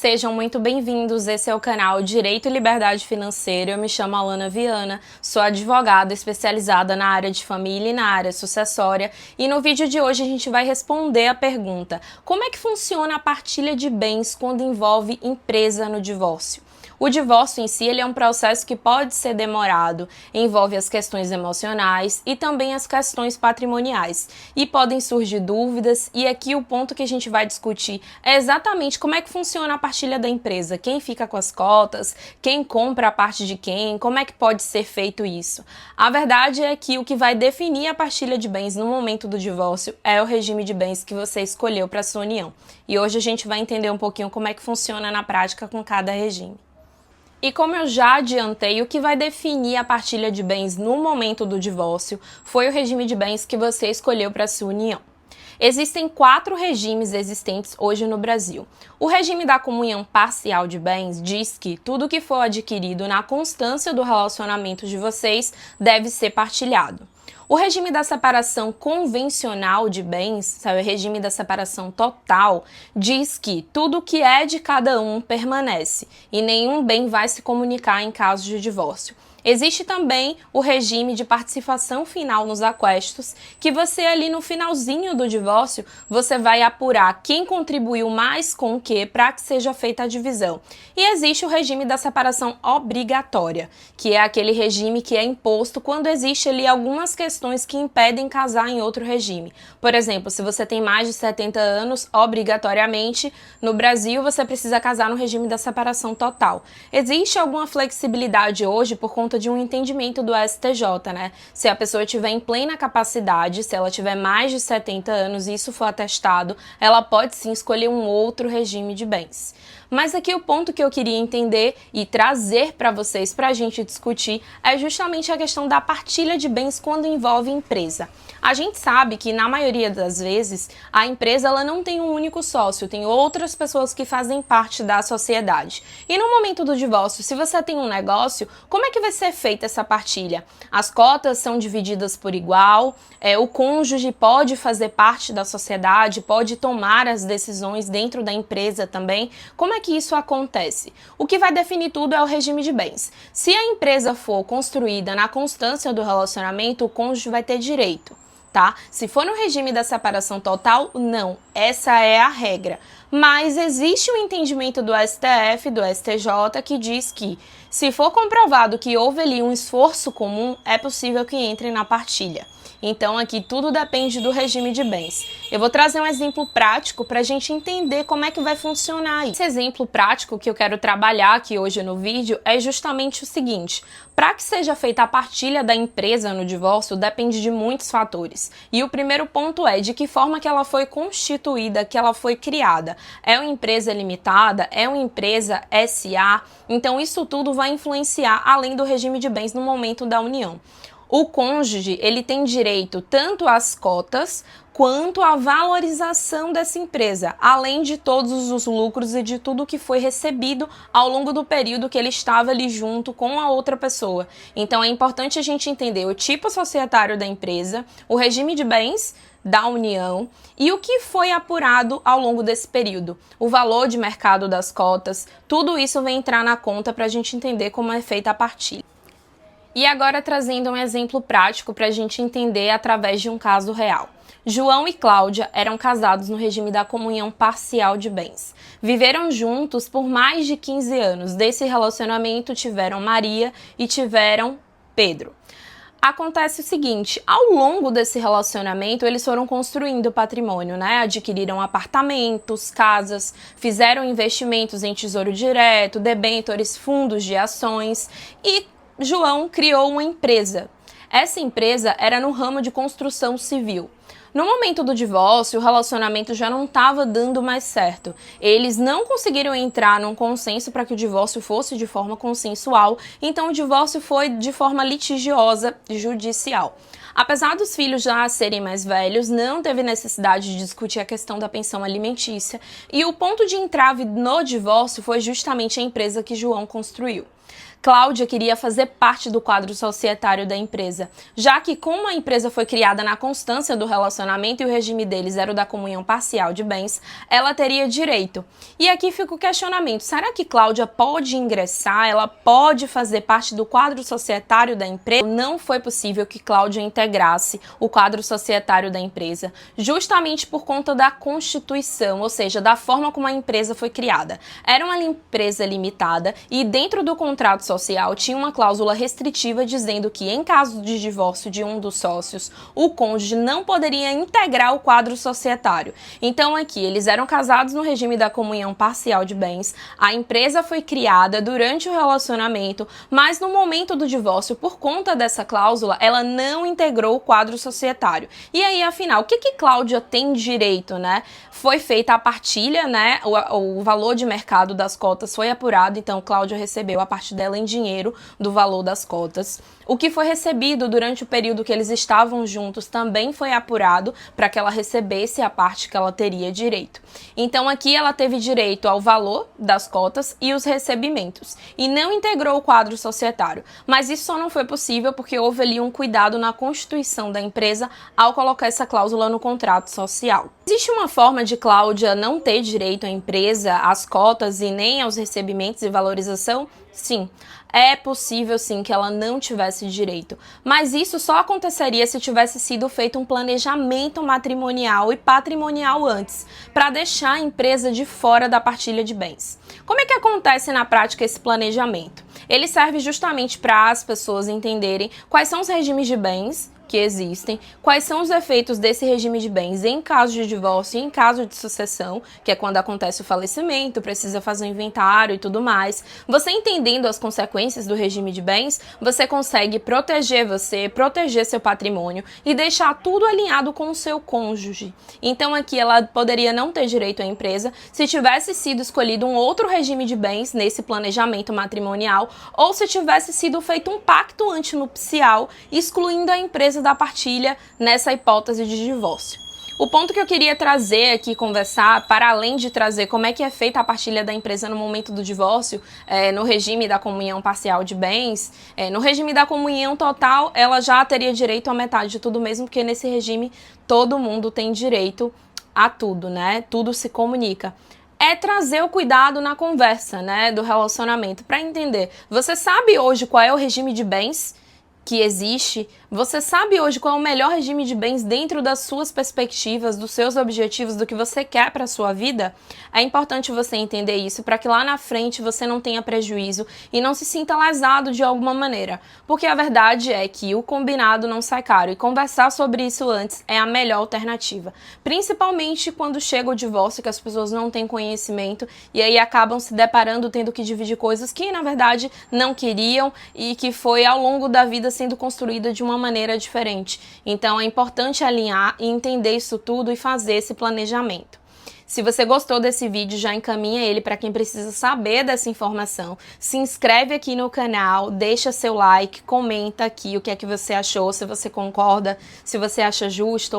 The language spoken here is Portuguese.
Sejam muito bem-vindos, esse é o canal Direito e Liberdade Financeira. Eu me chamo Alana Viana, sou advogada especializada na área de família e na área sucessória, e no vídeo de hoje a gente vai responder a pergunta: como é que funciona a partilha de bens quando envolve empresa no divórcio? O divórcio em si ele é um processo que pode ser demorado, envolve as questões emocionais e também as questões patrimoniais. E podem surgir dúvidas, e aqui o ponto que a gente vai discutir é exatamente como é que funciona a partilha da empresa, quem fica com as cotas, quem compra a parte de quem, como é que pode ser feito isso. A verdade é que o que vai definir a partilha de bens no momento do divórcio é o regime de bens que você escolheu para sua união. E hoje a gente vai entender um pouquinho como é que funciona na prática com cada regime. E como eu já adiantei, o que vai definir a partilha de bens no momento do divórcio foi o regime de bens que você escolheu para sua união. Existem 4 regimes existentes hoje no Brasil. O regime da comunhão parcial de bens diz que tudo que for adquirido na constância do relacionamento de vocês deve ser partilhado. O regime da separação convencional de bens, o regime da separação total, diz que tudo que é de cada um permanece e nenhum bem vai se comunicar em caso de divórcio. Existe também o regime de participação final nos aquestos, que você ali no finalzinho do divórcio, você vai apurar quem contribuiu mais com o que para que seja feita a divisão. E existe o regime da separação obrigatória, que é aquele regime que é imposto quando existe ali algumas questões que impedem casar em outro regime. Por exemplo, se você tem mais de 70 anos, obrigatoriamente, no Brasil você precisa casar no regime da separação total. Existe alguma flexibilidade hoje por conta de um entendimento do STJ, né? Se a pessoa tiver em plena capacidade, se ela tiver mais de 70 anos e isso for atestado, ela pode sim escolher um outro regime de bens. Mas aqui o ponto que eu queria entender e trazer para vocês para a gente discutir é justamente a questão da partilha de bens quando envolve empresa. A gente sabe que na maioria das vezes a empresa ela não tem um único sócio, tem outras pessoas que fazem parte da sociedade. E no momento do divórcio, se você tem um negócio, como é que vai ser feita essa partilha? As cotas são divididas por igual, o cônjuge pode fazer parte da sociedade, pode tomar as decisões dentro da empresa também. Como é que isso acontece? O que vai definir tudo é o regime de bens. Se a empresa for construída na constância do relacionamento, o cônjuge vai ter direito, tá? Se for no regime da separação total, não. Essa é a regra. Mas existe um entendimento do STF, do STJ, que diz que, se for comprovado que houve ali um esforço comum, é possível que entre na partilha. Então aqui tudo depende do regime de bens. Eu vou trazer um exemplo prático para a gente entender como é que vai funcionar isso. Esse exemplo prático que eu quero trabalhar aqui hoje no vídeo é justamente o seguinte: para que seja feita a partilha da empresa no divórcio depende de muitos fatores. E o primeiro ponto é de que forma que ela foi constituída, que ela foi criada. É uma empresa limitada? É uma empresa SA? Então isso tudo vai influenciar além do regime de bens no momento da união. O cônjuge, ele tem direito tanto às cotas quanto à valorização dessa empresa, além de todos os lucros e de tudo que foi recebido ao longo do período que ele estava ali junto com a outra pessoa. Então é importante a gente entender o tipo societário da empresa, o regime de bens da união e o que foi apurado ao longo desse período. O valor de mercado das cotas, tudo isso vai entrar na conta para a gente entender como é feita a partilha. E agora trazendo um exemplo prático para a gente entender através de um caso real. João e Cláudia eram casados no regime da comunhão parcial de bens. Viveram juntos por mais de 15 anos. Desse relacionamento tiveram Maria e tiveram Pedro. Acontece o seguinte: ao longo desse relacionamento, eles foram construindo patrimônio, né? Adquiriram apartamentos, casas, fizeram investimentos em tesouro direto, debêntures, fundos de ações e João criou uma empresa. Essa empresa era no ramo de construção civil. No momento do divórcio, o relacionamento já não estava dando mais certo. Eles não conseguiram entrar num consenso para que o divórcio fosse de forma consensual, então o divórcio foi de forma litigiosa e judicial. Apesar dos filhos já serem mais velhos, não teve necessidade de discutir a questão da pensão alimentícia, e o ponto de entrave no divórcio foi justamente a empresa que João construiu. Cláudia queria fazer parte do quadro societário da empresa, já que como a empresa foi criada na constância do relacionamento e o regime deles era o da comunhão parcial de bens, ela teria direito. E aqui fica o questionamento, será que Cláudia pode ingressar, ela pode fazer parte do quadro societário da empresa? Não foi possível que Cláudia integrasse o quadro societário da empresa, justamente por conta da Constituição, ou seja, da forma como a empresa foi criada. Era uma empresa limitada e dentro do contrato social tinha uma cláusula restritiva dizendo que em caso de divórcio de um dos sócios, o cônjuge não poderia integrar o quadro societário. Então aqui, eles eram casados no regime da comunhão parcial de bens, a empresa foi criada durante o relacionamento, mas no momento do divórcio, por conta dessa cláusula, ela não integrou o quadro societário. E aí, afinal, o que Cláudia tem direito, né? Foi feita a partilha, né? O valor de mercado das cotas foi apurado, então Cláudia recebeu a parte dela em dinheiro do valor das cotas. O que foi recebido durante o período que eles estavam juntos também foi apurado para que ela recebesse a parte que ela teria direito. Então aqui ela teve direito ao valor das cotas e os recebimentos e não integrou o quadro societário. Mas isso só não foi possível porque houve ali um cuidado na constituição da empresa ao colocar essa cláusula no contrato social. Existe uma forma de Cláudia não ter direito à empresa, às cotas e nem aos recebimentos e valorização? Sim, é possível sim que ela não tivesse direito, mas isso só aconteceria se tivesse sido feito um planejamento matrimonial e patrimonial antes, para deixar a empresa de fora da partilha de bens. Como é que acontece na prática esse planejamento? Ele serve justamente para as pessoas entenderem quais são os regimes de bens que existem, quais são os efeitos desse regime de bens em caso de divórcio e em caso de sucessão, que é quando acontece o falecimento, precisa fazer um inventário e tudo mais. Você entendendo as consequências do regime de bens, você consegue proteger seu patrimônio e deixar tudo alinhado com o seu cônjuge. Então aqui ela poderia não ter direito à empresa se tivesse sido escolhido um outro regime de bens nesse planejamento matrimonial ou se tivesse sido feito um pacto antinupcial excluindo a empresa da partilha nessa hipótese de divórcio. O ponto que eu queria trazer aqui, conversar, para além de trazer como é que é feita a partilha da empresa no momento do divórcio, no regime da comunhão parcial de bens, no regime da comunhão total, ela já teria direito à metade de tudo mesmo, porque nesse regime todo mundo tem direito a tudo, né? Tudo se comunica. É trazer o cuidado na conversa, né, do relacionamento, para entender. Você sabe hoje qual é o regime de bens que existe? Você sabe hoje qual é o melhor regime de bens dentro das suas perspectivas, dos seus objetivos, do que você quer para a sua vida? É importante você entender isso para que lá na frente você não tenha prejuízo e não se sinta lesado de alguma maneira. Porque a verdade é que o combinado não sai caro e conversar sobre isso antes é a melhor alternativa. Principalmente quando chega o divórcio, que as pessoas não têm conhecimento e aí acabam se deparando tendo que dividir coisas que na verdade não queriam e que foi ao longo da vida sendo construída de uma maneira diferente. Então é importante alinhar e entender isso tudo e fazer esse planejamento. Se você gostou desse vídeo, já encaminha ele para quem precisa saber dessa informação. Se inscreve aqui no canal, deixa seu like, comenta aqui o que é que você achou, se você concorda, se você acha justo